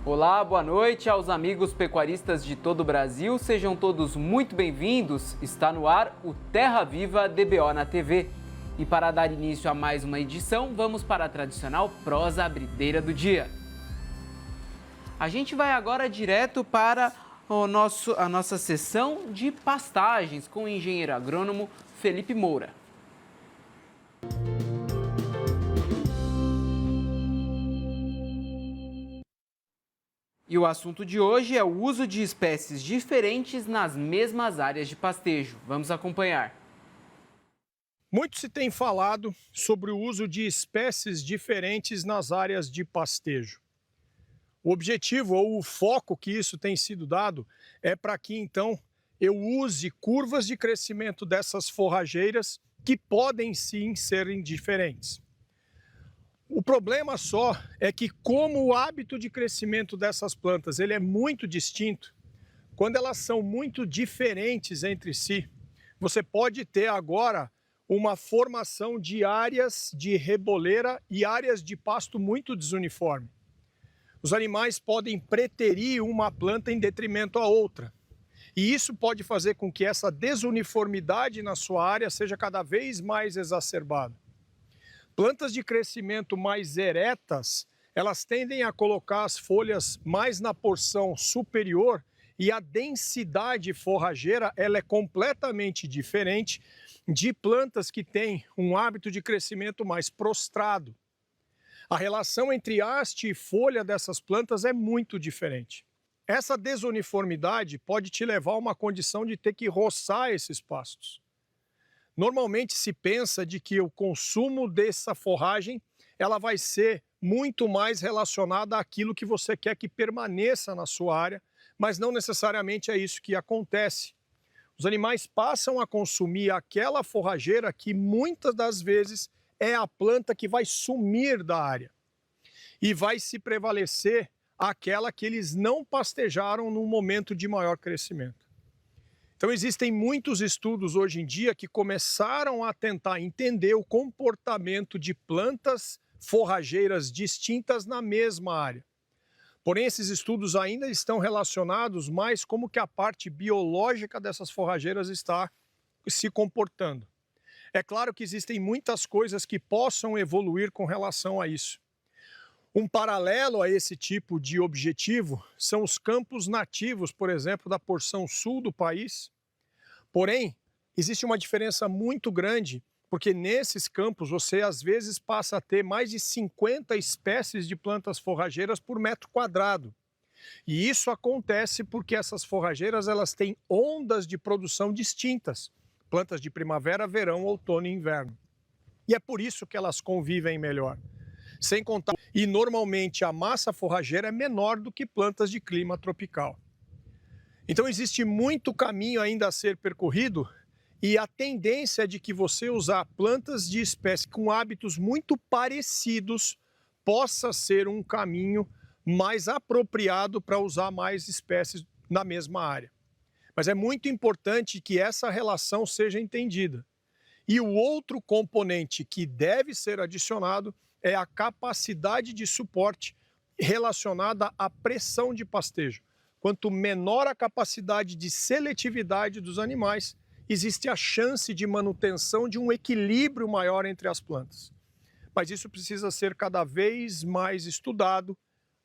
Olá, boa noite aos amigos pecuaristas de todo o Brasil. Sejam todos muito bem-vindos. Está no ar o Terra Viva DBO na TV. E para dar início a mais uma edição, vamos para a tradicional prosa abrideira do dia. A gente vai agora direto para a nossa sessão de pastagens com o engenheiro agrônomo Felipe Moura. E o assunto de hoje é o uso de espécies diferentes nas mesmas áreas de pastejo. Vamos acompanhar. Muito se tem falado sobre o uso de espécies diferentes nas áreas de pastejo. O objetivo ou o foco que isso tem sido dado é para que então eu use curvas de crescimento dessas forrageiras que podem sim serem diferentes. O problema só é que, como o hábito de crescimento dessas plantas ele é muito distinto, quando elas são muito diferentes entre si, você pode ter agora uma formação de áreas de reboleira e áreas de pasto muito desuniforme. Os animais podem preterir uma planta em detrimento à outra. E isso pode fazer com que essa desuniformidade na sua área seja cada vez mais exacerbada. Plantas de crescimento mais eretas, elas tendem a colocar as folhas mais na porção superior e a densidade forrageira ela é completamente diferente de plantas que têm um hábito de crescimento mais prostrado. A relação entre haste e folha dessas plantas é muito diferente. Essa desuniformidade pode te levar a uma condição de ter que roçar esses pastos. Normalmente se pensa de que o consumo dessa forragem ela vai ser muito mais relacionada àquilo que você quer que permaneça na sua área, mas não necessariamente é isso que acontece. Os animais passam a consumir aquela forrageira que muitas das vezes é a planta que vai sumir da área e vai se prevalecer aquela que eles não pastejaram no momento de maior crescimento. Então existem muitos estudos hoje em dia que começaram a tentar entender o comportamento de plantas forrageiras distintas na mesma área. Porém, esses estudos ainda estão relacionados mais como que a parte biológica dessas forrageiras está se comportando. É claro que existem muitas coisas que possam evoluir com relação a isso. Um paralelo a esse tipo de objetivo são os campos nativos, por exemplo, da porção sul do país. Porém, existe uma diferença muito grande, porque nesses campos você às vezes passa a ter mais de 50 espécies de plantas forrageiras por metro quadrado. E isso acontece porque essas forrageiras elas têm ondas de produção distintas, plantas de primavera, verão, outono e inverno. E é por isso que elas convivem melhor. Sem contar, e normalmente a massa forrageira é menor do que plantas de clima tropical. Então existe muito caminho ainda a ser percorrido e a tendência é de que você usar plantas de espécie com hábitos muito parecidos possa ser um caminho mais apropriado para usar mais espécies na mesma área. Mas é muito importante que essa relação seja entendida. E o outro componente que deve ser adicionado é a capacidade de suporte relacionada à pressão de pastejo. Quanto menor a capacidade de seletividade dos animais, existe a chance de manutenção de um equilíbrio maior entre as plantas. Mas isso precisa ser cada vez mais estudado,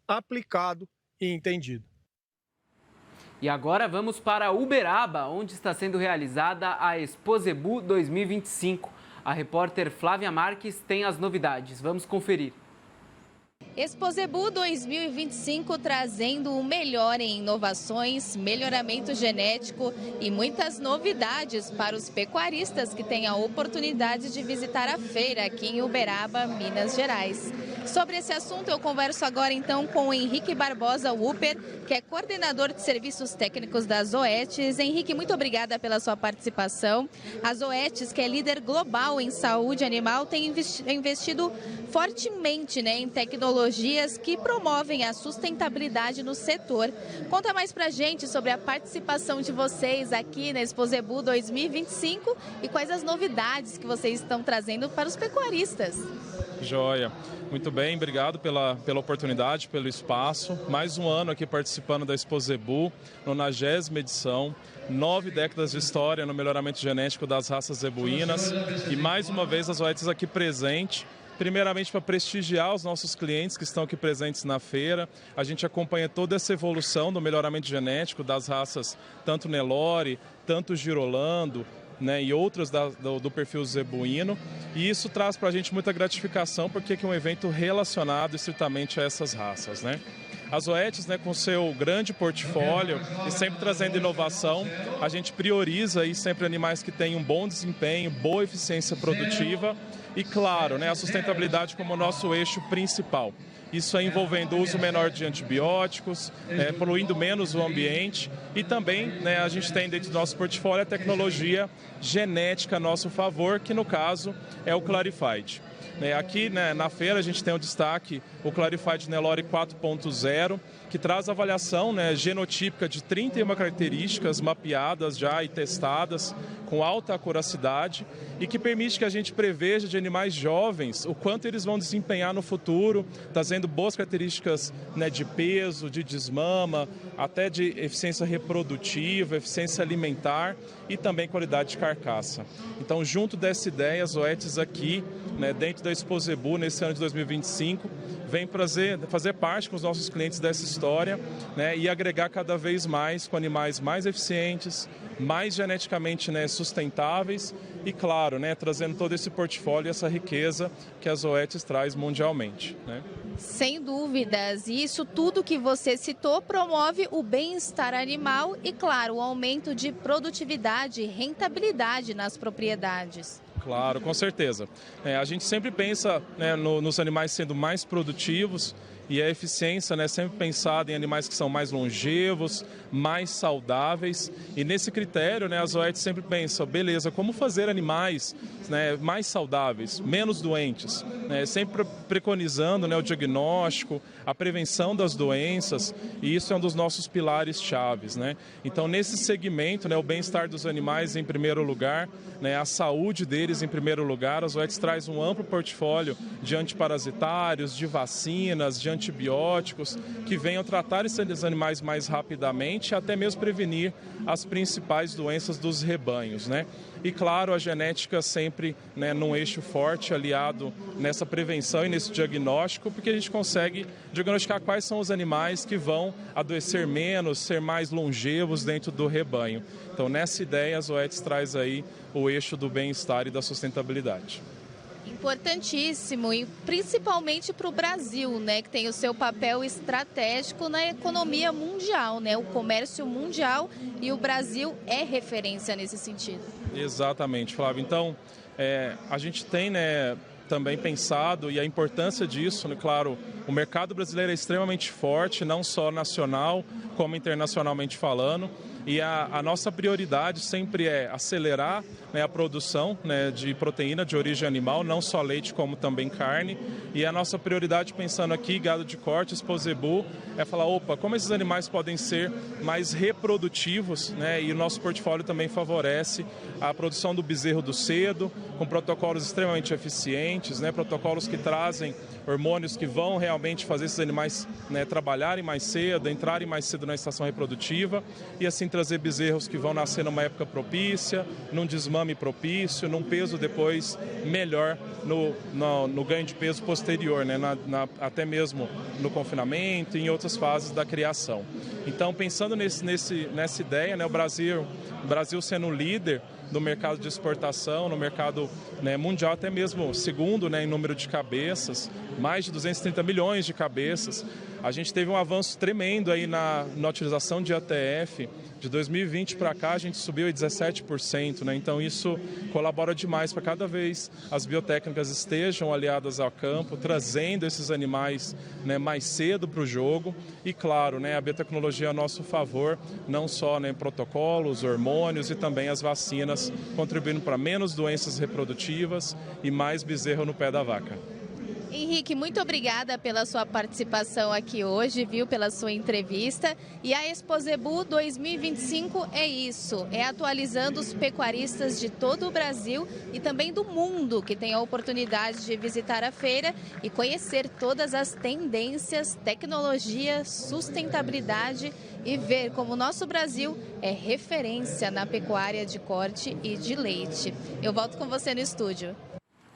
aplicado e entendido. E agora vamos para Uberaba, onde está sendo realizada a Expo Zebu 2025. A repórter Flávia Marques tem as novidades. Vamos conferir. Expo Zebu 2025 trazendo o melhor em inovações, melhoramento genético e muitas novidades para os pecuaristas que têm a oportunidade de visitar a feira aqui em Uberaba, Minas Gerais. Sobre esse assunto eu converso agora então com o Henrique Barbosa Wupper, que é coordenador de serviços técnicos da Zoetis. Henrique, muito obrigada pela sua participação. A Zoetis, que é líder global em saúde animal, tem investido fortemente em tecnologias que promovem a sustentabilidade no setor. Conta mais pra gente sobre a participação de vocês aqui na Expo Zebu 2025 e quais as novidades que vocês estão trazendo para os pecuaristas. Joia. Muito bem, obrigado pela oportunidade, pelo espaço. Mais um ano aqui participando da Expo Zebu, 90ª edição. 9 décadas de história no melhoramento genético das raças zebuínas. E mais uma vez a Zoetis aqui presente. Primeiramente para prestigiar os nossos clientes que estão aqui presentes na feira. A gente acompanha toda essa evolução do melhoramento genético das raças, tanto Nelore, tanto Girolando, né, e outras do perfil zebuíno, e isso traz para a gente muita gratificação porque é um evento relacionado estritamente a essas raças, né? A Zoetis, né, com seu grande portfólio e sempre trazendo inovação, a gente prioriza aí sempre animais que têm um bom desempenho, boa eficiência produtiva e, claro, né, a sustentabilidade como nosso eixo principal. Isso aí envolvendo o uso menor de antibióticos, poluindo menos o ambiente e também, né, a gente tem dentro do nosso portfólio a tecnologia genética a nosso favor, que no caso é o Clarified. Aqui, né, na feira a gente tem o destaque o Clarified Nelore 4.0, que traz avaliação, né, genotípica de 31 características mapeadas já e testadas com alta acuracidade e que permite que a gente preveja de animais jovens o quanto eles vão desempenhar no futuro, trazendo boas características, né, de peso, de desmama, até de eficiência reprodutiva, eficiência alimentar e também qualidade de carcaça. Então, junto dessa ideia, a Zoetis aqui, né, dentro da Expo Zebu, nesse ano de 2025, vem fazer parte com os nossos clientes dessa história, né, e agregar cada vez mais com animais mais eficientes, mais geneticamente, né, sustentáveis e, claro, né, trazendo todo esse portfólio e essa riqueza que a Zoetis traz mundialmente, né? Sem dúvidas, e isso tudo que você citou promove o bem-estar animal e, claro, o aumento de produtividade e rentabilidade nas propriedades. Claro, com certeza. A gente sempre pensa, né, nos animais sendo mais produtivos e a eficiência, né, sempre pensada em animais que são mais longevos, mais saudáveis. E nesse critério, né, a Zoetis sempre pensa, beleza, como fazer animais, né, mais saudáveis, menos doentes, né, sempre preconizando, né, o diagnóstico, a prevenção das doenças, e isso é um dos nossos pilares chaves, né? Então, nesse segmento, né, o bem-estar dos animais em primeiro lugar, né, a saúde deles em primeiro lugar, a Zoetis traz um amplo portfólio de antiparasitários, de vacinas, de antibióticos, que venham tratar esses animais mais rapidamente e até mesmo prevenir as principais doenças dos rebanhos, né? E, claro, a genética sempre, né, num eixo forte, aliado nessa prevenção e nesse diagnóstico, porque a gente consegue diagnosticar quais são os animais que vão adoecer menos, ser mais longevos dentro do rebanho. Então, nessa ideia, a Zoetis traz aí o eixo do bem-estar e da sustentabilidade. Importantíssimo, e principalmente para o Brasil, né, que tem o seu papel estratégico na economia mundial, né, o comércio mundial, e o Brasil é referência nesse sentido. Exatamente, Flávio. Então, a gente tem, né, também pensado, e a importância disso, né, claro, o mercado brasileiro é extremamente forte, não só nacional, como internacionalmente falando. E a nossa prioridade sempre é acelerar, né, a produção, né, de proteína de origem animal, não só leite como também carne. E a nossa prioridade, pensando aqui, gado de corte, Expo Zebu, é falar, opa, como esses animais podem ser mais reprodutivos, né? E o nosso portfólio também favorece a produção do bezerro do cedo, com protocolos extremamente eficientes, né, protocolos que trazem hormônios que vão realmente fazer esses animais, né, trabalharem mais cedo, entrarem mais cedo na estação reprodutiva e assim trazer bezerros que vão nascer numa época propícia, num desmame propício, num peso depois melhor no ganho de peso posterior, né, até mesmo no confinamento e em outras fases da criação. Então, pensando nessa ideia, né, o Brasil sendo líder no mercado de exportação, no mercado, né, mundial, até mesmo segundo, né, em número de cabeças, mais de 230 milhões de cabeças. A gente teve um avanço tremendo aí na utilização de ATF. De 2020 para cá, a gente subiu em 17%, né? Então, isso colabora demais para cada vez as biotécnicas estejam aliadas ao campo, trazendo esses animais, né, mais cedo para o jogo. E, claro, né, a biotecnologia a nosso favor, não só, né, protocolos, hormônios e também as vacinas, contribuindo para menos doenças reprodutivas e mais bezerro no pé da vaca. Henrique, muito obrigada pela sua participação aqui hoje, viu, pela sua entrevista. E a Exposebu 2025 é isso, é atualizando os pecuaristas de todo o Brasil e também do mundo que tem a oportunidade de visitar a feira e conhecer todas as tendências, tecnologia, sustentabilidade e ver como o nosso Brasil é referência na pecuária de corte e de leite. Eu volto com você no estúdio.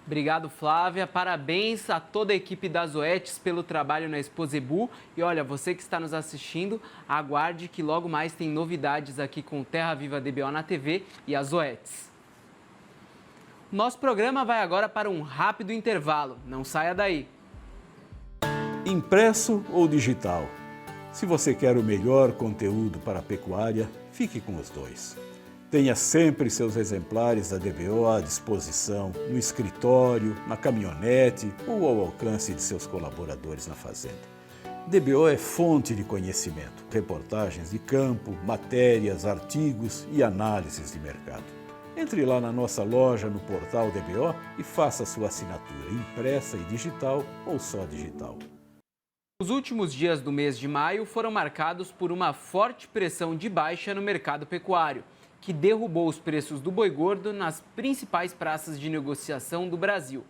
Obrigado, Flávia. Parabéns a toda a equipe da Zoetis pelo trabalho na Exposebu. E olha, você que está nos assistindo, aguarde que logo mais tem novidades aqui com Terra Viva DBO na TV e a Zoetis. Nosso programa vai agora para um rápido intervalo. Não saia daí. Impresso ou digital? Se você quer o melhor conteúdo para a pecuária, fique com os dois. Tenha sempre seus exemplares da DBO à disposição, no escritório, na caminhonete ou ao alcance de seus colaboradores na fazenda. DBO é fonte de conhecimento, reportagens de campo, matérias, artigos e análises de mercado. Entre lá na nossa loja no portal DBO e faça sua assinatura impressa e digital ou só digital. Os últimos dias do mês de maio foram marcados por uma forte pressão de baixa no mercado pecuário, que derrubou os preços do boi gordo nas principais praças de negociação do Brasil.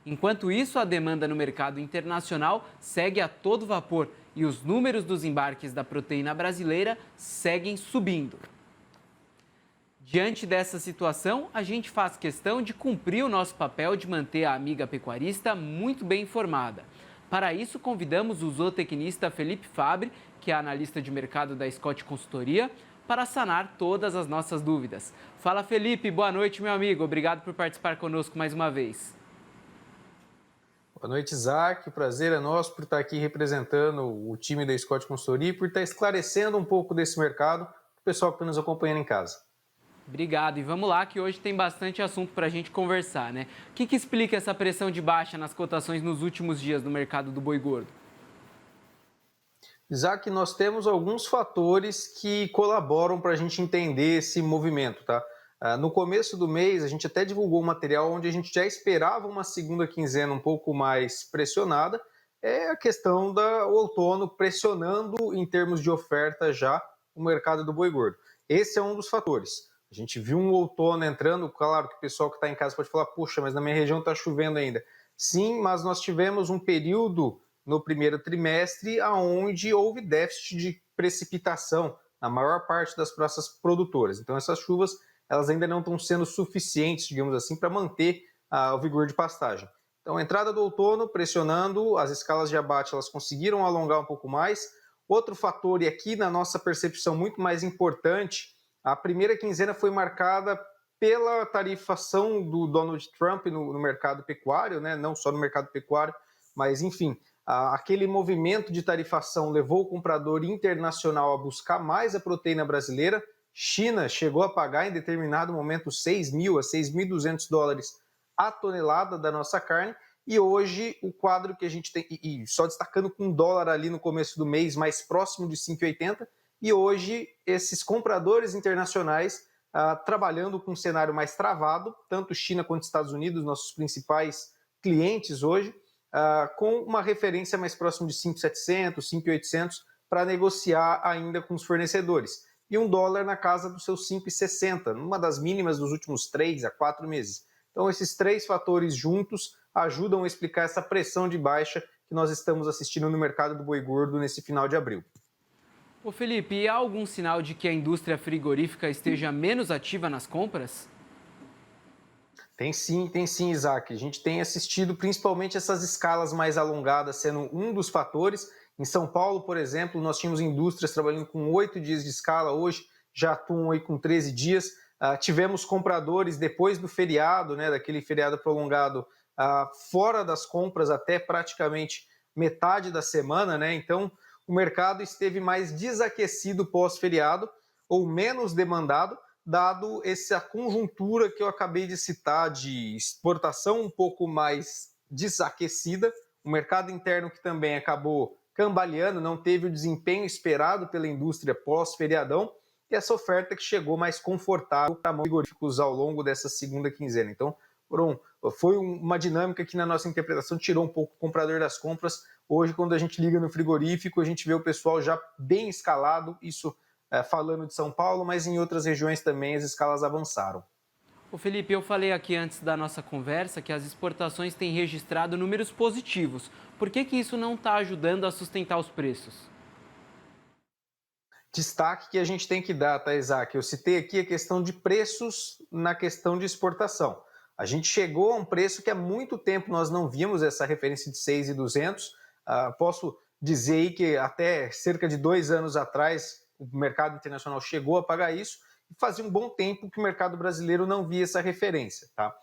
Enquanto isso, a demanda no mercado internacional segue a todo vapor e os números dos embarques da proteína brasileira seguem subindo. Diante dessa situação, a gente faz questão de cumprir o nosso papel de manter a amiga pecuarista muito bem informada. Para isso, convidamos o zootecnista Felipe Fabre, que é analista de mercado da Scott Consultoria, para sanar todas as nossas dúvidas. Fala, Felipe, boa noite, meu amigo. Obrigado por participar conosco mais uma vez. Boa noite, Isaac. O prazer é nosso por estar aqui representando o time da Scott Consultoria e por estar esclarecendo um pouco desse mercado para o pessoal que está nos acompanhando em casa. Obrigado. E vamos lá, que hoje tem bastante assunto para a gente conversar, né? O que explica essa pressão de baixa nas cotações nos últimos dias no mercado do boi gordo? Isaac, nós temos alguns fatores que colaboram para a gente entender esse movimento, tá? No começo do mês, a gente até divulgou um material onde a gente já esperava uma segunda quinzena um pouco mais pressionada. É a questão do outono pressionando em termos de oferta já o mercado do boi gordo. Esse é um dos fatores. A gente viu um outono entrando, claro que o pessoal que está em casa pode falar, puxa, mas na minha região está chovendo ainda. Sim, mas nós tivemos um período no primeiro trimestre, onde houve déficit de precipitação na maior parte das praças produtoras. Então, essas chuvas elas ainda não estão sendo suficientes, digamos assim, para manter o vigor de pastagem. Então, a entrada do outono pressionando, as escalas de abate elas conseguiram alongar um pouco mais. Outro fator, e aqui na nossa percepção muito mais importante, a primeira quinzena foi marcada pela tarifação do Donald Trump no mercado pecuário, né? Não só no mercado pecuário, mas, enfim, aquele movimento de tarifação levou o comprador internacional a buscar mais a proteína brasileira. China chegou a pagar em determinado momento 6.000 a 6.200 dólares a tonelada da nossa carne. E hoje o quadro que a gente tem, e só destacando com dólar ali no começo do mês, mais próximo de 5,80, e hoje esses compradores internacionais trabalhando com um cenário mais travado, tanto China quanto Estados Unidos, nossos principais clientes hoje, com uma referência mais próxima de 5.700, 5.800 para negociar ainda com os fornecedores. E um dólar na casa dos seus 5,60, numa das mínimas dos últimos 3 a 4 meses. Então, esses três fatores juntos ajudam a explicar essa pressão de baixa que nós estamos assistindo no mercado do boi gordo nesse final de abril. Ô Felipe, e há algum sinal de que a indústria frigorífica esteja menos ativa nas compras? Tem sim, Isaac. A gente tem assistido principalmente essas escalas mais alongadas sendo um dos fatores. Em São Paulo, por exemplo, nós tínhamos indústrias trabalhando com 8 dias de escala, hoje já atuam aí com 13 dias. Tivemos compradores depois do feriado, né, daquele feriado prolongado, fora das compras até praticamente metade da semana, né? Então, o mercado esteve mais desaquecido pós-feriado ou menos demandado, dado essa conjuntura que eu acabei de citar de exportação um pouco mais desaquecida, o mercado interno que também acabou cambaleando, não teve o desempenho esperado pela indústria pós-feriadão, e essa oferta que chegou mais confortável para frigoríficos ao longo dessa segunda quinzena. Então, Foi uma dinâmica que, na nossa interpretação, tirou um pouco o comprador das compras. Hoje, quando a gente liga no frigorífico, a gente vê o pessoal já bem escalado, isso falando de São Paulo, mas em outras regiões também as escalas avançaram. Ô Felipe, eu falei aqui antes da nossa conversa que as exportações têm registrado números positivos. Por que isso não está ajudando a sustentar os preços? Destaque que a gente tem que dar, tá, Isaac? Eu citei aqui a questão de preços na questão de exportação. A gente chegou a um preço que há muito tempo nós não vimos essa referência de 6.200. Posso dizer aí que até cerca de 2 anos atrás o mercado internacional chegou a pagar isso e fazia um bom tempo que o mercado brasileiro não via essa referência. Tá?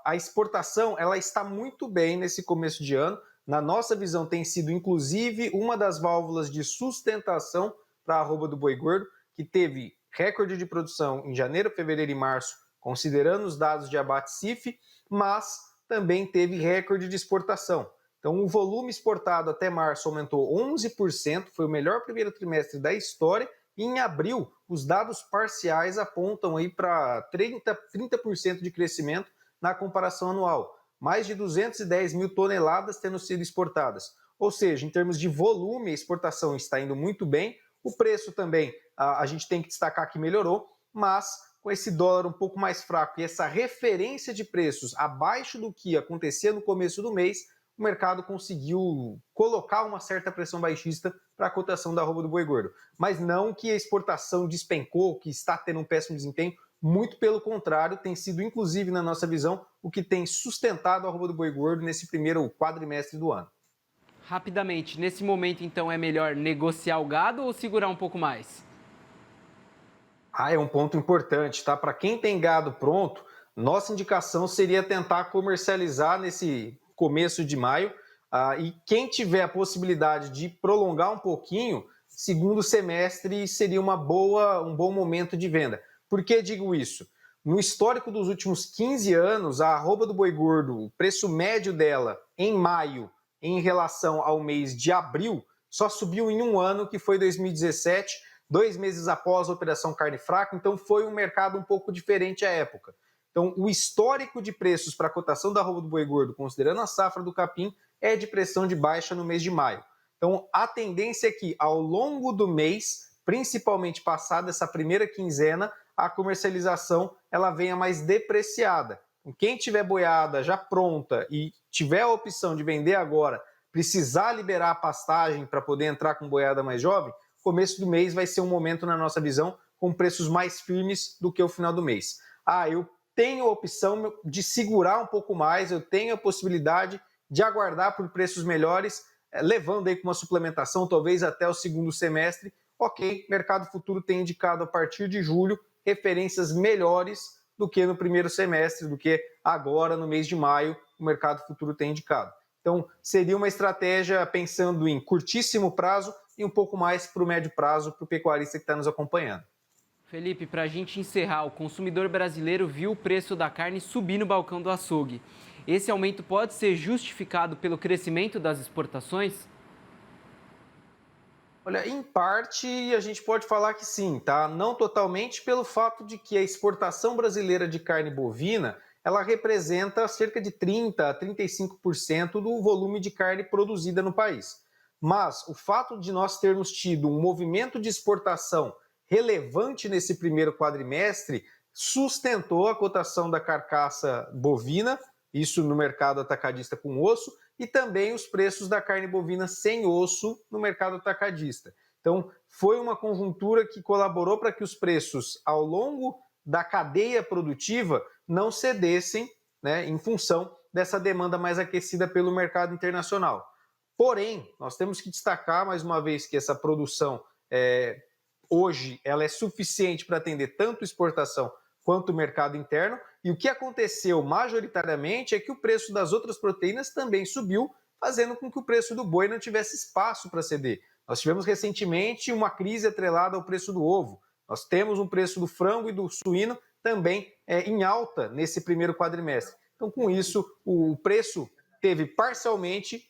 A exportação ela está muito bem nesse começo de ano. Na nossa visão tem sido inclusive uma das válvulas de sustentação para a arroba do boi gordo, que teve recorde de produção em janeiro, fevereiro e março, considerando os dados de abate CIF, mas também teve recorde de exportação. Então, o volume exportado até março aumentou 11%, foi o melhor primeiro trimestre da história, e em abril, os dados parciais apontam aí para 30% de crescimento na comparação anual. Mais de 210 mil toneladas tendo sido exportadas. Ou seja, em termos de volume, a exportação está indo muito bem. O preço também, a gente tem que destacar que melhorou, mas com esse dólar um pouco mais fraco e essa referência de preços abaixo do que acontecia no começo do mês, o mercado conseguiu colocar uma certa pressão baixista para a cotação da arroba do boi gordo. Mas não que a exportação despencou, que está tendo um péssimo desempenho, muito pelo contrário, tem sido, inclusive, na nossa visão, o que tem sustentado a arroba do boi gordo nesse primeiro quadrimestre do ano. Rapidamente, nesse momento, então, é melhor negociar o gado ou segurar um pouco mais? É um ponto importante, tá? Para quem tem gado pronto, nossa indicação seria tentar comercializar nesse começo de maio. E quem tiver a possibilidade de prolongar um pouquinho, segundo semestre seria um bom momento de venda. Por que digo isso? No histórico dos últimos 15 anos, a arroba do boi gordo, o preço médio dela em maio, em relação ao mês de abril, só subiu em um ano, que foi 2017, 2 meses após a Operação Carne Fraca, então foi um mercado um pouco diferente à época. Então, o histórico de preços para a cotação da arroba do boi gordo, considerando a safra do capim, é de pressão de baixa no mês de maio. Então, a tendência é que, ao longo do mês, principalmente passada essa primeira quinzena, a comercialização ela venha mais depreciada. Quem tiver boiada já pronta e tiver a opção de vender agora, precisar liberar a pastagem para poder entrar com boiada mais jovem, começo do mês vai ser um momento, na nossa visão, com preços mais firmes do que o final do mês. Eu tenho a opção de segurar um pouco mais, eu tenho a possibilidade de aguardar por preços melhores, levando aí com uma suplementação, talvez até o segundo semestre. Ok, mercado futuro tem indicado a partir de julho referências melhores do que no primeiro semestre, do que agora no mês de maio o mercado futuro tem indicado. Então, seria uma estratégia pensando em curtíssimo prazo e um pouco mais para o médio prazo para o pecuarista que está nos acompanhando. Felipe, para a gente encerrar, o consumidor brasileiro viu o preço da carne subir no balcão do açougue. Esse aumento pode ser justificado pelo crescimento das exportações? Olha, em parte a gente pode falar que sim, tá? Não totalmente, pelo fato de que a exportação brasileira de carne bovina, ela representa cerca de 30% a 35% do volume de carne produzida no país. Mas o fato de nós termos tido um movimento de exportação relevante nesse primeiro quadrimestre sustentou a cotação da carcaça bovina, isso no mercado atacadista com osso, e também os preços da carne bovina sem osso no mercado atacadista. Então, foi uma conjuntura que colaborou para que os preços ao longo da cadeia produtiva não cedessem, né, em função dessa demanda mais aquecida pelo mercado internacional. Porém, nós temos que destacar mais uma vez que essa produção hoje ela é suficiente para atender tanto exportação quanto o mercado interno, e o que aconteceu majoritariamente é que o preço das outras proteínas também subiu, fazendo com que o preço do boi não tivesse espaço para ceder. Nós tivemos recentemente uma crise atrelada ao preço do ovo. Nós temos um preço do frango e do suíno também em alta nesse primeiro quadrimestre. Então, com isso, o preço teve parcialmente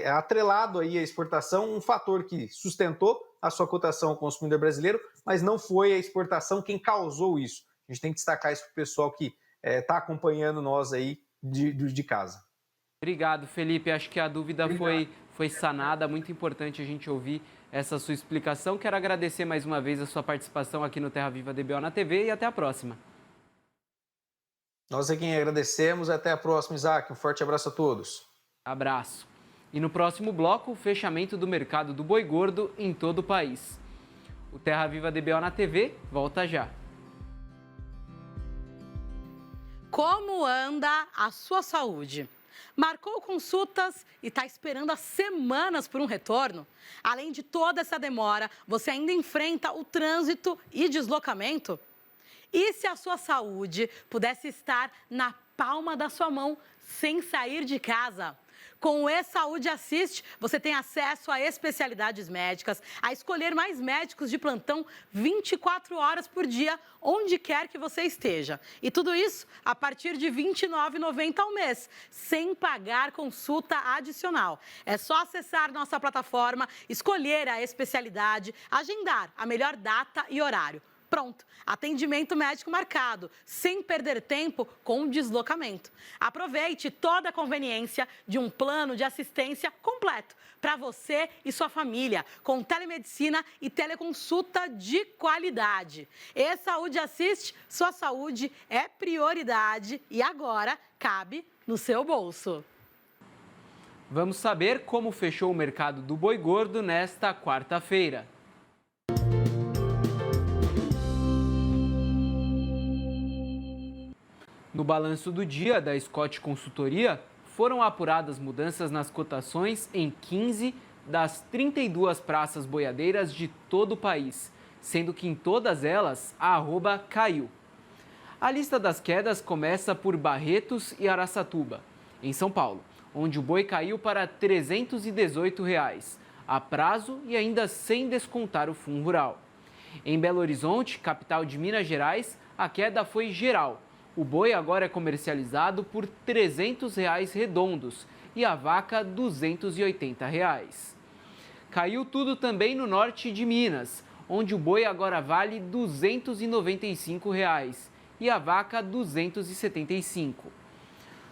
atrelado aí à exportação, um fator que sustentou a sua cotação ao consumidor brasileiro, mas não foi a exportação quem causou isso. A gente tem que destacar isso para o pessoal que tá acompanhando nós aí de casa. Obrigado, Felipe. Acho que a dúvida foi sanada. Muito importante a gente ouvir essa sua explicação. Quero agradecer mais uma vez a sua participação aqui no Terra Viva DBO na TV e até a próxima. Nós é quem agradecemos. Até a próxima, Isaac. Um forte abraço a todos. Abraço. E no próximo bloco, o fechamento do mercado do boi gordo em todo o país. O Terra Viva DBO na TV volta já. Como anda a sua saúde? Marcou consultas e está esperando há semanas por um retorno? Além de toda essa demora, você ainda enfrenta o trânsito e deslocamento? E se a sua saúde pudesse estar na palma da sua mão sem sair de casa? Com o E-Saúde Assist, você tem acesso a especialidades médicas, a escolher mais médicos de plantão 24 horas por dia, onde quer que você esteja. E tudo isso a partir de R$ 29,90 ao mês, sem pagar consulta adicional. É só acessar nossa plataforma, escolher a especialidade, agendar a melhor data e horário. Pronto, atendimento médico marcado, sem perder tempo com deslocamento. Aproveite toda a conveniência de um plano de assistência completo para você e sua família, com telemedicina e teleconsulta de qualidade. E-Saúde Assist, sua saúde é prioridade e agora cabe no seu bolso. Vamos saber como fechou o mercado do boi gordo nesta quarta-feira. No balanço do dia da Scott Consultoria, foram apuradas mudanças nas cotações em 15 das 32 praças boiadeiras de todo o país, sendo que em todas elas a arroba caiu. A lista das quedas começa por Barretos e Araçatuba, em São Paulo, onde o boi caiu para R$ 318, a prazo e ainda sem descontar o fundo rural. Em Belo Horizonte, capital de Minas Gerais, a queda foi geral. O boi agora é comercializado por R$ 300 redondos e a vaca R$ 280. Caiu tudo também no norte de Minas, onde o boi agora vale R$ 295 e a vaca R$ 275.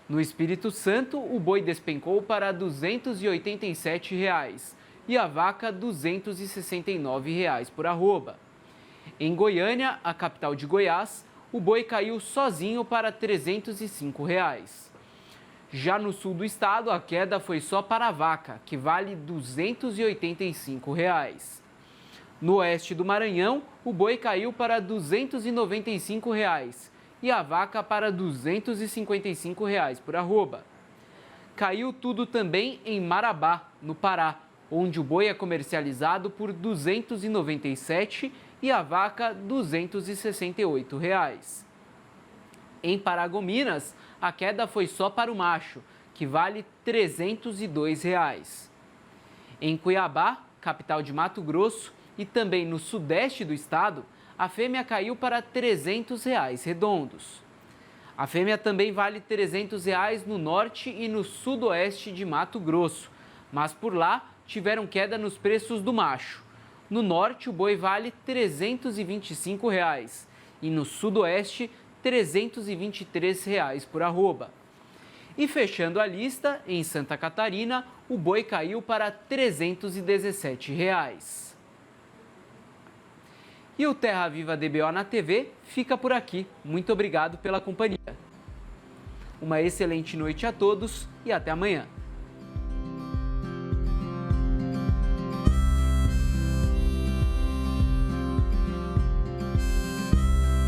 No Espírito Santo, o boi despencou para R$ 287 e a vaca R$ 269 por arroba. Em Goiânia, a capital de Goiás, o boi caiu sozinho para R$ 305. Já no sul do estado, a queda foi só para a vaca, que vale R$ 285. No oeste do Maranhão, o boi caiu para R$ 295 e a vaca para R$ 255 por arroba. Caiu tudo também em Marabá, no Pará, onde o boi é comercializado por R$ 297 e a vaca R$ 268. Em Paragominas, a queda foi só para o macho, que vale R$ 302. Em Cuiabá, capital de Mato Grosso, e também no sudeste do estado, a fêmea caiu para R$ 300 redondos. A fêmea também vale R$ 300 no norte e no sudoeste de Mato Grosso, mas por lá tiveram queda nos preços do macho. No norte, o boi vale R$ 325 e no sudoeste, R$ 323 por arroba. E fechando a lista, em Santa Catarina, o boi caiu para R$ 317. E o Terra Viva DBO na TV fica por aqui. Muito obrigado pela companhia. Uma excelente noite a todos e até amanhã.